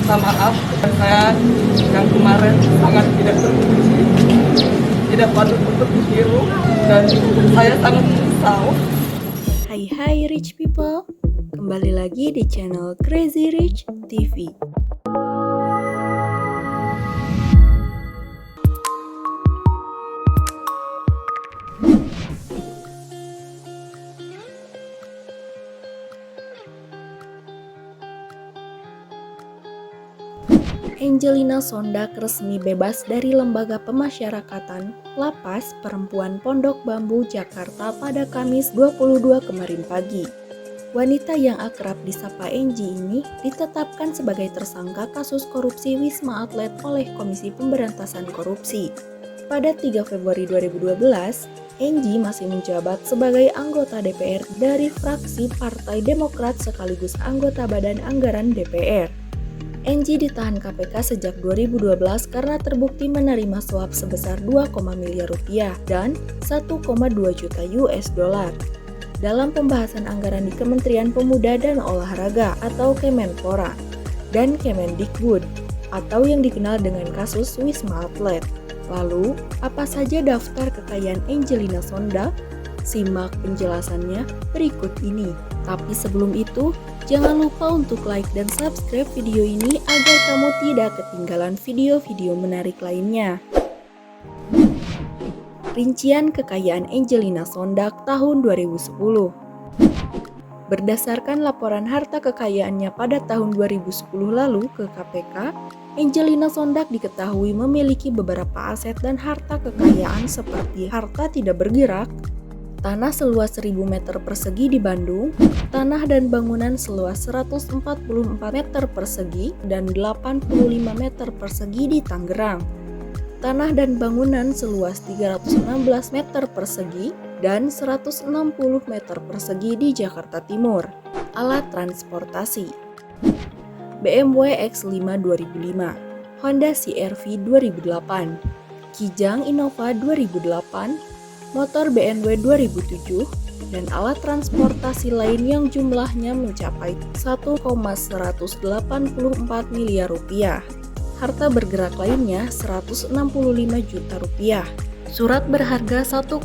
minta maaf dan saya yang kemarin sangat tidak terpuji, tidak patut untuk ditiru, dan saya sangat menyesal. Hai rich people, kembali lagi di channel Crazy Rich TV. Angelina Sondag resmi bebas dari Lembaga Pemasyarakatan Lapas Perempuan Pondok Bambu, Jakarta pada Kamis 22 kemarin pagi. Wanita yang akrab disapa Angie ini ditetapkan sebagai tersangka kasus korupsi Wisma Atlet oleh Komisi Pemberantasan Korupsi. Pada 3 Februari 2012, Angie masih menjabat sebagai anggota DPR dari fraksi Partai Demokrat sekaligus anggota Badan Anggaran DPR. Angie ditahan KPK sejak 2012 karena terbukti menerima suap sebesar 2, miliar rupiah dan 1,2 juta US dollar dalam pembahasan anggaran di Kementerian Pemuda dan Olahraga atau Kemenpora dan Kemendikbud atau yang dikenal dengan kasus Wisma Atlet. Lalu, apa saja daftar kekayaan Angelina Sondag? Simak penjelasannya berikut ini. Tapi sebelum itu, jangan lupa untuk like dan subscribe video ini agar kamu tidak ketinggalan video-video menarik lainnya. Rincian kekayaan Angelina Sondag tahun 2010. Berdasarkan laporan harta kekayaannya pada tahun 2010 lalu ke KPK, Angelina Sondag diketahui memiliki beberapa aset dan harta kekayaan seperti harta tidak bergerak, tanah seluas 1000 meter persegi di Bandung, tanah dan bangunan seluas 144 meter persegi dan 85 meter persegi di Tangerang, tanah dan bangunan seluas 316 meter persegi dan 160 meter persegi di Jakarta Timur. Alat transportasi: BMW X5 2005, Honda CR-V 2008, Kijang Innova 2008, motor BMW 2007, dan alat transportasi lain yang jumlahnya mencapai 1,184 miliar rupiah. Harta bergerak lainnya 165 juta rupiah. Surat berharga 1,210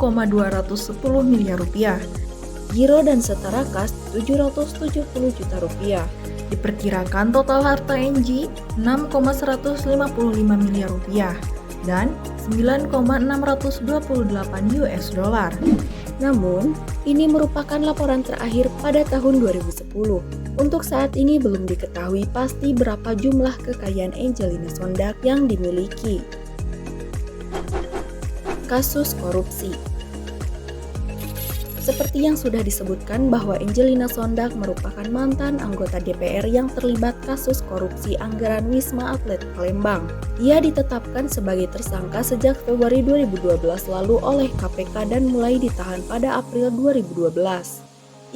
miliar rupiah. Giro dan setara kas 770 juta rupiah. Diperkirakan total harta Angie 6,155 miliar rupiah dan 9,628 US dollar. Namun, ini merupakan laporan terakhir pada tahun 2010. Untuk saat ini belum diketahui pasti berapa jumlah kekayaan Angelina Sondag yang dimiliki. Kasus korupsi. Seperti yang sudah disebutkan bahwa Angelina Sondag merupakan mantan anggota DPR yang terlibat kasus korupsi anggaran Wisma Atlet Palembang. Ia ditetapkan sebagai tersangka sejak Februari 2012 lalu oleh KPK dan mulai ditahan pada April 2012.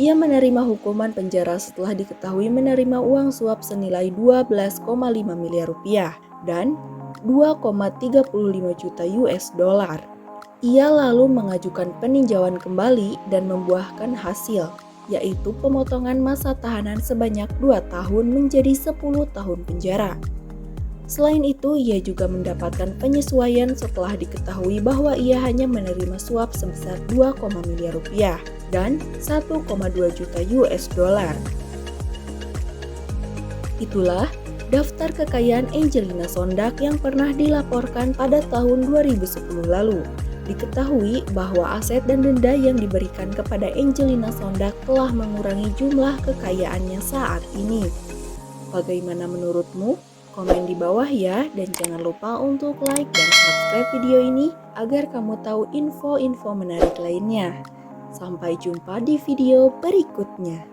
Ia menerima hukuman penjara setelah diketahui menerima uang suap senilai 12,5 miliar rupiah dan 2,35 juta US dollar. Ia lalu mengajukan peninjauan kembali dan membuahkan hasil, yaitu pemotongan masa tahanan sebanyak 2 tahun menjadi 10 tahun penjara. Selain itu, ia juga mendapatkan penyesuaian setelah diketahui bahwa ia hanya menerima suap sebesar 2, miliar rupiah dan 1,2 juta US dollar. Itulah daftar kekayaan Angelina Sondag yang pernah dilaporkan pada tahun 2010 lalu. Diketahui bahwa aset dan denda yang diberikan kepada Angelina Sondag telah mengurangi jumlah kekayaannya saat ini. Bagaimana menurutmu? Komen di bawah ya, dan jangan lupa untuk like dan subscribe video ini agar kamu tahu info-info menarik lainnya. Sampai jumpa di video berikutnya.